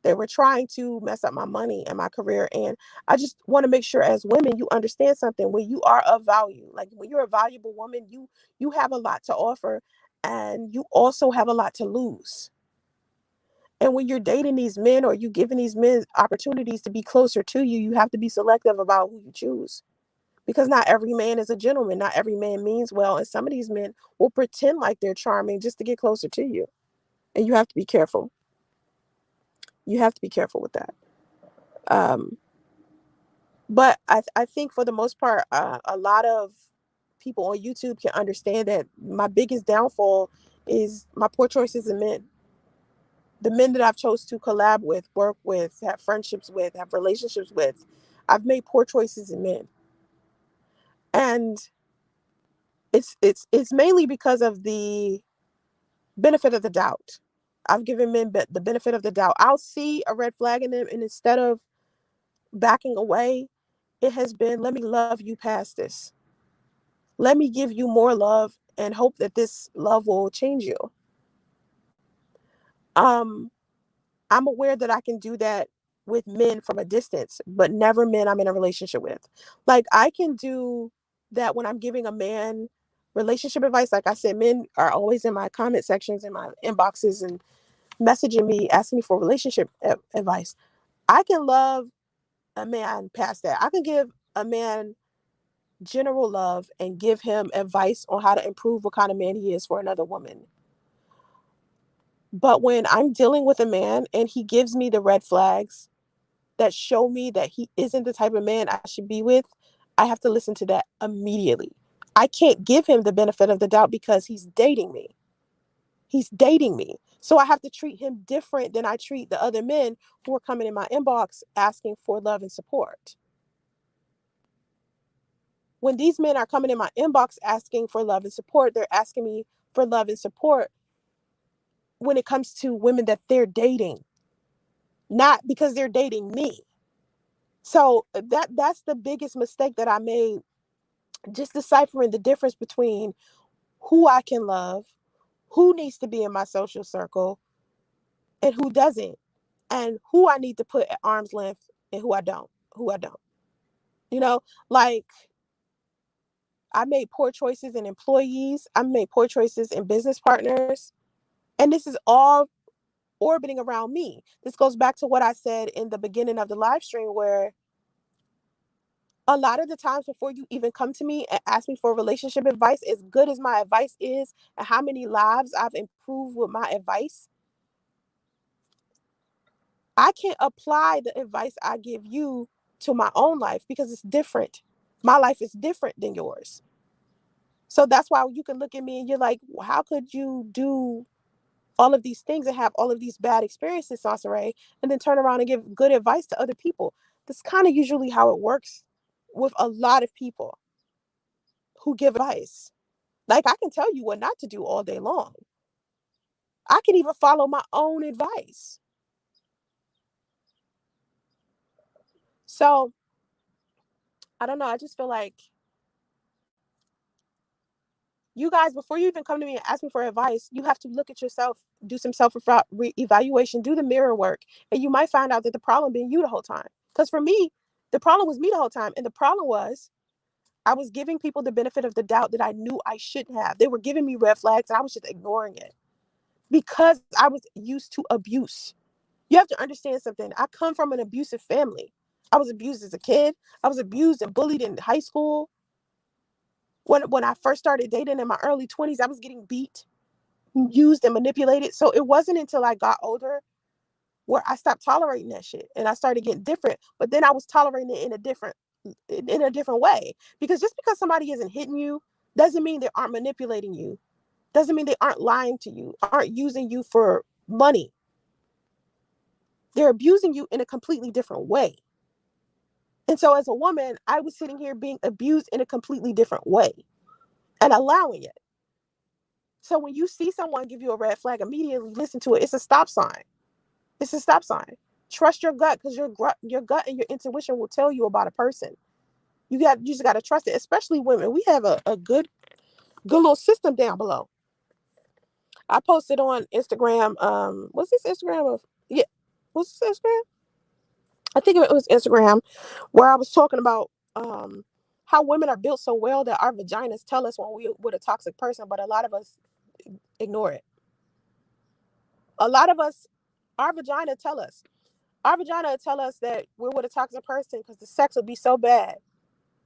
They were trying to mess up my money and my career. And I just want to make sure as women you understand something. When you are of value, like when you're a valuable woman, you have a lot to offer, and you also have a lot to lose. And when you're dating these men or you giving these men opportunities to be closer to you, you have to be selective about who you choose. Because not every man is a gentleman. Not every man means well. And some of these men will pretend like they're charming just to get closer to you. And you have to be careful. You have to be careful with that. Um, but I think for the most part, a lot of people on YouTube can understand that my biggest downfall is my poor choices in men. The men that I've chose to collab with, work with, have friendships with, have relationships with, I've made poor choices in men. And it's mainly because of the benefit of the doubt. I've given men the benefit of the doubt. I'll see a red flag in them, and instead of backing away, it has been, let me love you past this. Let me give you more love and hope that this love will change you. Um, I'm aware that I can do that with men from a distance, but never men I'm in a relationship with. Like I can do that when I'm giving a man relationship advice. Like I said, men are always in my comment sections, in my inboxes, and messaging me, asking me for relationship advice. I can love a man past that. I can give a man general love and give him advice on how to improve what kind of man he is for another woman. But when I'm dealing with a man and he gives me the red flags that show me that he isn't the type of man I should be with, I have to listen to that immediately. I can't give him the benefit of the doubt because he's dating me. He's dating me. So I have to treat him different than I treat the other men who are coming in my inbox asking for love and support. When these men are coming in my inbox asking for love and support, they're asking me for love and support when it comes to women that they're dating, not because they're dating me. So that's the biggest mistake that I made, just deciphering the difference between who I can love, who needs to be in my social circle, and who doesn't, and who I need to put at arm's length and who I don't, who I don't. You know, like I made poor choices in employees, I made poor choices in business partners, and this is all orbiting around me. This goes back to what I said in the beginning of the live stream, where a lot of the times before you even come to me and ask me for relationship advice, as good as my advice is and how many lives I've improved with my advice, I can't apply the advice I give you to my own life because it's different. My life is different than yours. So that's why you can look at me and you're like, well, how could you do all of these things and have all of these bad experiences, Soncerae, and then turn around and give good advice to other people? That's kind of usually how it works with a lot of people who give advice. Like I can tell you what not to do all day long. I can even follow my own advice. So I don't know. I just feel like You guys, before you even come to me and ask me for advice, you have to look at yourself, do some self evaluation, do the mirror work, and you might find out that the problem being you the whole time. Because for me, the problem was me the whole time, and the problem was I was giving people the benefit of the doubt that I knew I shouldn't have. They were giving me red flags, and I was just ignoring it because I was used to abuse. You have to understand something. I come from an abusive family. I was abused as a kid. I was abused and bullied in high school. When I first started dating in my early 20s, I was getting beat, used, and manipulated. So it wasn't until I got older where I stopped tolerating that shit and I started getting different. But then I was tolerating it in a different way. Because just because somebody isn't hitting you doesn't mean they aren't manipulating you. Doesn't mean they aren't lying to you, aren't using you for money. They're abusing you in a completely different way. And so as a woman, I was sitting here being abused in a completely different way and allowing it. So when you see someone give you a red flag, immediately listen to it. It's a stop sign. It's a stop sign. Trust your gut, because your gut and your intuition will tell you about a person. You just gotta trust it, especially women. We have a good little system down below. I posted on Instagram. What's this Instagram of? Yeah, what's this Instagram? I think it was Instagram, where I was talking about how women are built so well that our vaginas tell us when we with a toxic person, but a lot of us ignore it. A lot of us, our vagina tell us. Our vagina will tell us that we're with a toxic person because the sex will be so bad.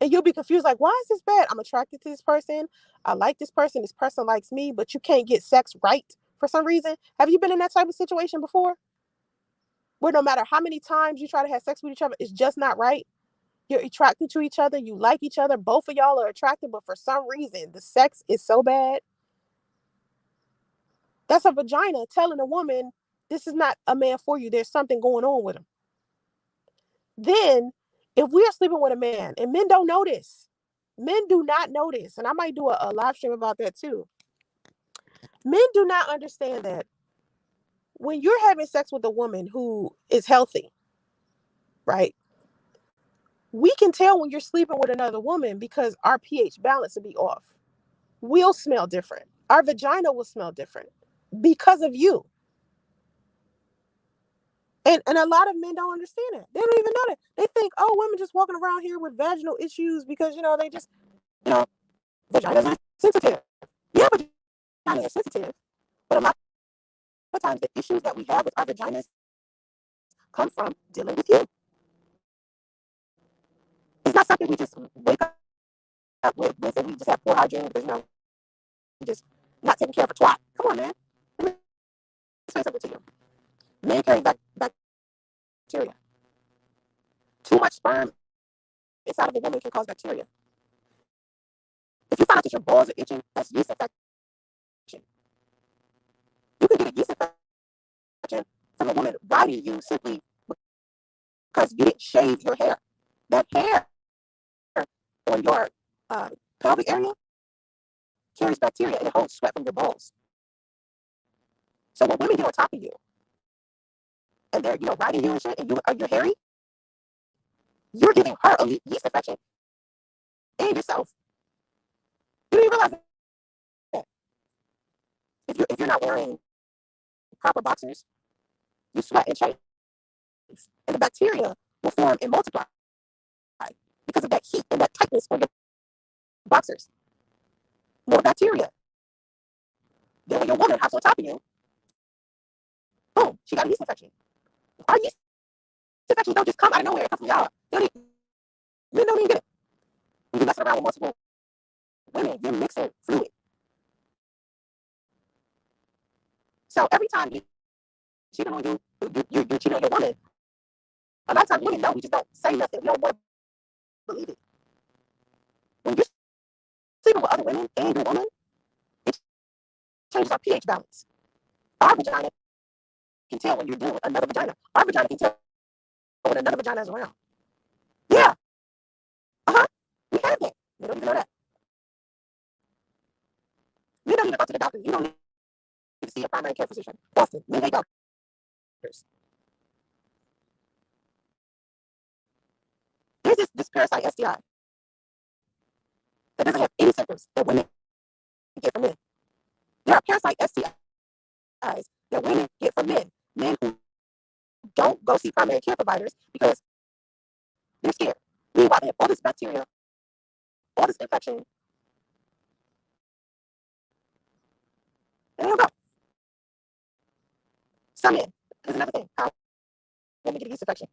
And you'll be confused, like, why is this bad? I'm attracted to this person. I like this person. This person likes me, but you can't get sex right for some reason. Have you been in that type of situation before? Where no matter how many times you try to have sex with each other, it's just not right. You're attracted to each other. You like each other. Both of y'all are attracted, but for some reason, the sex is so bad. That's a vagina telling a woman, this is not a man for you. There's something going on with him. Then, if we are sleeping with a man, and men don't notice, men do not notice, and I might do a live stream about that too. Men do not understand that when you're having sex with a woman who is healthy, right? We can tell when you're sleeping with another woman because our pH balance will be off. We'll smell different. Our vagina will smell different because of you. And a lot of men don't understand it. They don't even know that. They think, oh, women just walking around here with vaginal issues because, they just, you know, vaginas are sensitive. Yeah, vagina is sensitive. But a lot of times the issues that we have with our vaginas come from dealing with you. It's not something we just wake up with and we just have poor hygiene because, we just not taking care of a twat. Come on, man. Let me say something to you. Men carry bacteria. Too much sperm inside of a woman can cause bacteria. If you find out that your balls are itching, that's yeast infection. You can get a yeast infection from a woman riding you simply because you didn't shave your hair. That hair on your uh, pelvic area carries bacteria and it holds sweat from your balls. So when women get on top of you and they're riding you and shit, and you're hairy, you're giving her a yeast infection and yourself. You don't even realize that. If you're not wearing proper boxers, you sweat and change, and the bacteria will form and multiply because of that heat and that tightness on your boxers. More bacteria. Then when your woman hops on top of you, boom, she got a yeast infection. Our yeast infections don't just come out of nowhere. It comes from y'all. Men don't even get it. When you messing around with multiple women, you're mixing fluid. So every time you cheating on you're cheating on your woman. A lot of times women know, we just don't say nothing. We don't want to believe it. When you're sleeping with other women and your woman, it changes our pH balance. Our vagina can tell when you're dealing with another vagina. Our vagina can tell when another vagina is around. Yeah. Uh-huh. We have that. You don't even know that. You don't even go to the doctor. You don't need to see a primary care physician. Often. Men hate doctors. There's this parasite STI that doesn't have any symptoms that women get from men. There are parasite STIs that women get from men. Men who don't go see primary care providers because they're scared. Meanwhile, they have all this bacteria, all this infection, and they don't go. Some men, is another thing, how women get a yeast infection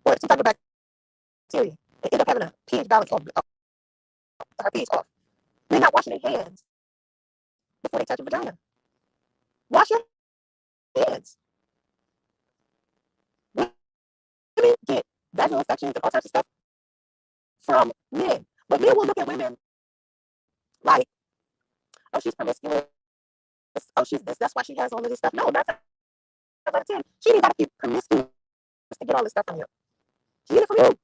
or some type of bacteria. They end up having a pH balance off, her pH off. They're not washing their hands before they touch your vagina. Wash your hands. Women get vaginal infections and all types of stuff from men. But men will look at women like, oh, she's promiscuous. Oh, she's this. That's why she has all of this stuff. No, that's not 10. She didn't got to be promiscuous to get all this stuff from you. She get it from you.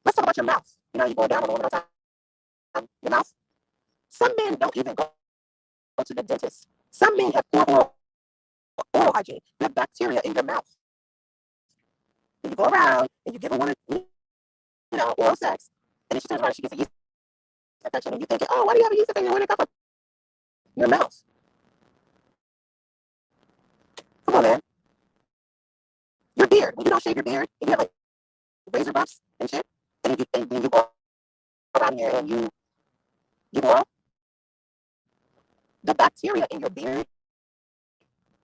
Let's talk about your mouth. You know, you go down on a woman all the time. Your mouth. Some men don't even go to the dentist. Some men have poor oral hygiene. You have bacteria in your mouth. And you go around and you give a woman, oral sex. And then she turns around and she gets a yeast infection. And you think, oh, why do you have a yeast infection? Where did it come from? Your mouth. Come on, man. Your beard. When you don't shave your beard, and you have like razor bumps and shit, and then you go around here and you oral, the bacteria in your beard,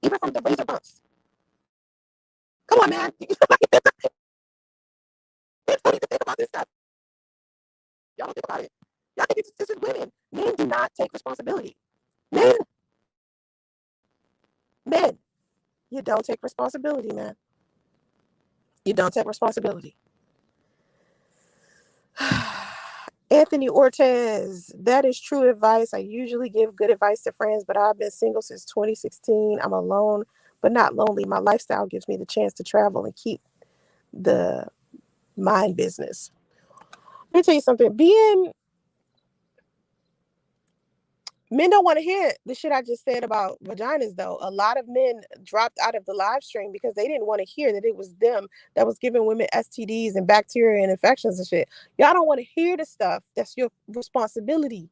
even from the razor bumps. Come on, man. You don't need to think about this stuff. Y'all don't think about it. Y'all think this is women. Men do not take responsibility. Men, you don't take responsibility, man. You don't take responsibility. Anthony Ortez, that is true advice. I usually give good advice to friends, but I've been single since 2016. I'm alone, but not lonely. My lifestyle gives me the chance to travel and keep the mind business. Let me tell you something. Men don't want to hear the shit I just said about vaginas, though. A lot of men dropped out of the live stream because they didn't want to hear that it was them that was giving women STDs and bacteria and infections and shit. Y'all don't want to hear the stuff. That's your responsibility.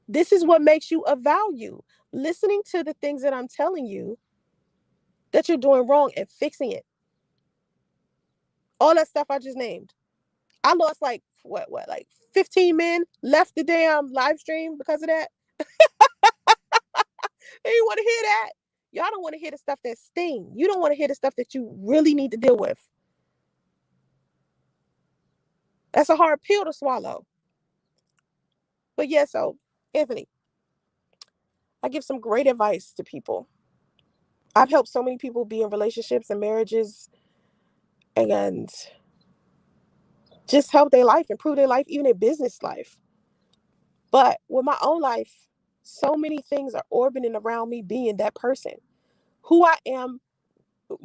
This is what makes you of value. Listening to the things that I'm telling you that you're doing wrong and fixing it. All that stuff I just named. I lost like 15 men left the damn live stream because of that. They didn't want to hear that. Y'all don't want to hear the stuff that sting. You don't want to hear the stuff that you really need to deal with. That's a hard pill to swallow. But yeah, so Anthony, I give some great advice to people. I've helped so many people be in relationships and marriages and just help their life, improve their life, even their business life. But with my own life, so many things are orbiting around me being that person. Who I am,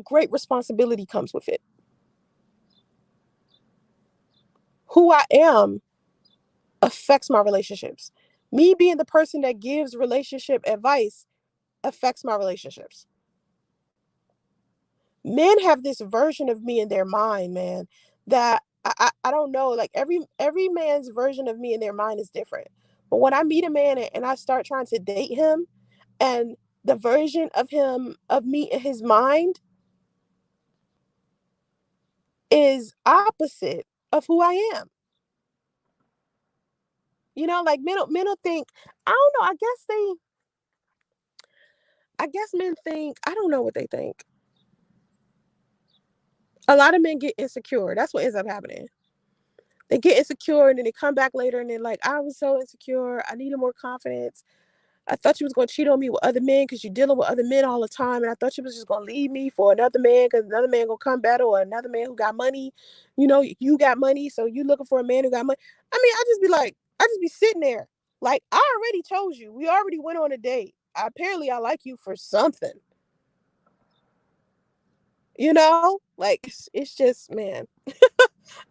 great responsibility comes with it. Who I am affects my relationships. Me being the person that gives relationship advice affects my relationships. Men have this version of me in their mind, man, that I don't know. Like every man's version of me in their mind is different. But when I meet a man and I start trying to date him, and the version of him of me in his mind is opposite of who I am. Like men will think, I don't know, I guess men think, I don't know what they think. A lot of men get insecure. That's what ends up happening. They get insecure and then they come back later and they're like, I was so insecure. I needed more confidence. I thought you was going to cheat on me with other men because you're dealing with other men all the time. And I thought you was just going to leave me for another man because another man going to come better, or another man who got money. You got money, so you looking for a man who got money. I mean, I just be sitting there. Like, I already chose you. We already went on a date. Apparently, I like you for something. Like it's just, man.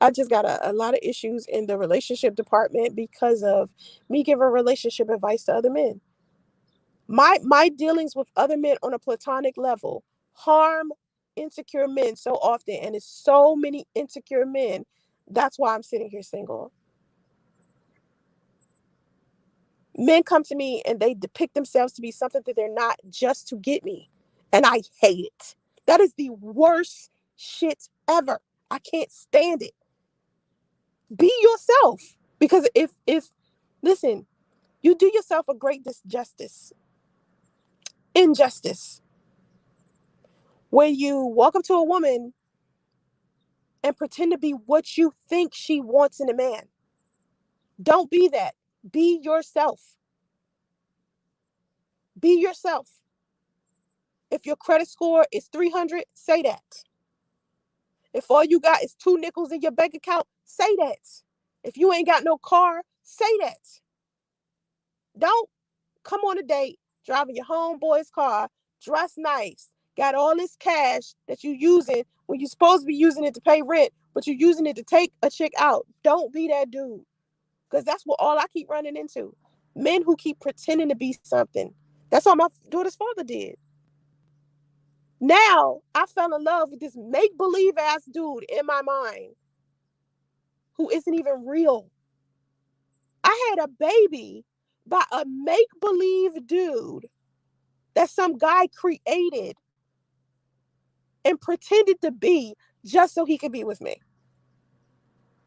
I just got a lot of issues in the relationship department because of me giving relationship advice to other men. My dealings with other men on a platonic level harm insecure men so often, and it's so many insecure men That's why I'm sitting here single. Men come to me and they depict themselves to be something that they're not just to get me. And I hate it. That is the worst shit ever. I can't stand it. Be yourself. Because if listen, you do yourself a great injustice, when you walk up to a woman and pretend to be what you think she wants in a man. Don't be that. Be yourself. Be yourself. If your credit score is 300, say that. If all you got is 2 nickels in your bank account, say that. If you ain't got no car, say that. Don't come on a date driving your homeboy's car, dress nice, got all this cash that you using when you're supposed to be using it to pay rent, but you're using it to take a chick out. Don't be that dude. Because that's what all I keep running into. Men who keep pretending to be something. That's all my daughter's father did. Now I fell in love with this make-believe ass dude in my mind who isn't even real. I had a baby by a make-believe dude that some guy created and pretended to be just so he could be with me.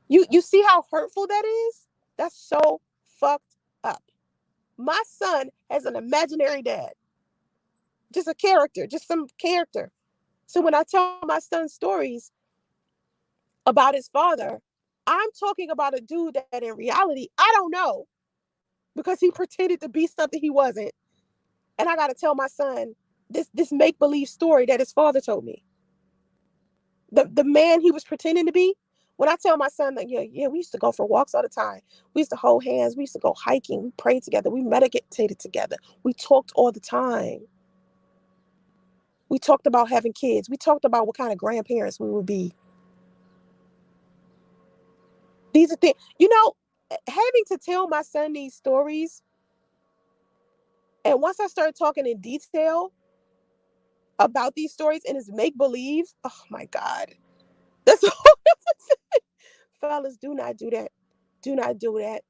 You see how hurtful that is? That's so fucked up. My son has an imaginary dad. Just a character, just some character. So when I tell my son stories about his father, I'm talking about a dude that in reality, I don't know because he pretended to be something he wasn't. And I got to tell my son this make-believe story that his father told me. The man he was pretending to be. When I tell my son that, yeah, we used to go for walks all the time. We used to hold hands. We used to go hiking. We prayed together. We meditated together. We talked all the time. We talked about having kids. We talked about what kind of grandparents we would be. These are things, having to tell my son these stories. And once I started talking in detail about these stories and his make-believe, oh my God. That's all. Fellas, do not do that. Do not do that.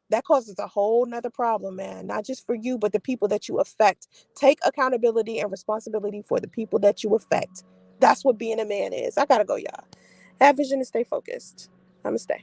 That causes a whole nother problem, man. Not just for you, but the people that you affect. Take accountability and responsibility for the people that you affect. That's what being a man is. I gotta go, y'all. Have vision and stay focused. I'ma stay.